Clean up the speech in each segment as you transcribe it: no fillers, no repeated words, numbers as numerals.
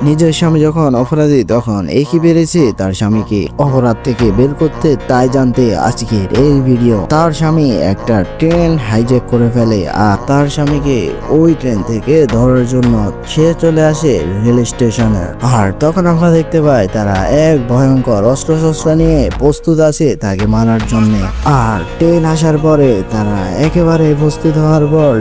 নিজের স্বামী যখন অপরাধী তখন একই পেরেছে তার স্বামীকে অপরাধ থেকে বের করতে, তাই জানতে আজকের এই ভিডিও। তার স্বামী একটা ট্রেন হাইজ্যাক করে ফেলে আর তার স্বামীকে ওই ট্রেন থেকে ধরার জন্য সে চলে আসে রেল স্টেশনে। আর তখন আমরা দেখতে পাই তারা এক ভয়ঙ্কর অস্ত্রশস্ত্র নিয়ে প্রস্তুত আছে তাকে মারার জন্য। আর ট্রেন আসার পরে তারা একেবারে প্রস্তুত হওয়ার পর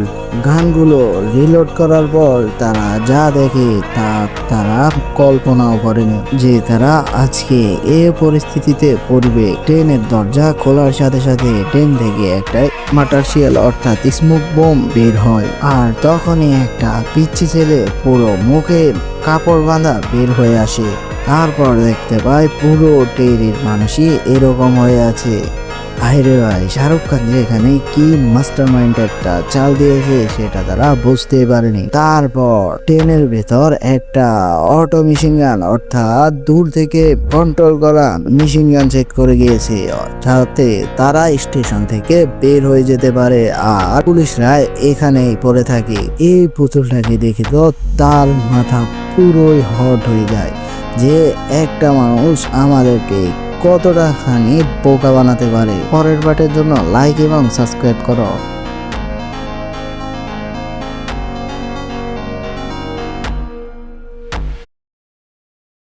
গানগুলো রিলোড করার পর তারা যা দেখে তা তারা কল্পনাও করেনি যে তারা আজকে এ পরিস্থিতিতে পড়বে। ট্রেনের দরজা খোলার সাথে সাথে ট্রেন থেকে একটা মাটারশিয়াল অর্থাৎ স্মোক বোম বের হয়। আর তখনই একটা পিচ্চি ছেলে পুরো মুখে কাপড় বাঁধা বের হয়ে আসে। তারপর দেখতে পাই পুরো ট্রেনের মানুষই এরকম হয়ে আছে। আরে ভাই, শাহরুখ খান যে এখানে কি মাস্টার মাইন্ড একটা চাল দিয়েছে সেটা তারা বুঝতে পারেনি। তারপর ট্রেনের ভেতর একটা অটো মেশিন গান অর্থাৎ দূর থেকে কন্ট্রোল করা মেশিন গান সেট করে গিয়েছে, যাতে তারা স্টেশন থেকে বের হয়ে যেতে পারে। আর পুলিশরা এখানেই পড়ে থাকে। এই পুতুলটাকে দেখে তো তার মাথা পুরোই হট হয়ে যায় যে একটা মানুষ আমাদেরকে কতটা খানি বোকা বানাতে পারে। পরের পার্টের জন্য লাইক এবং সাবস্ক্রাইব করো।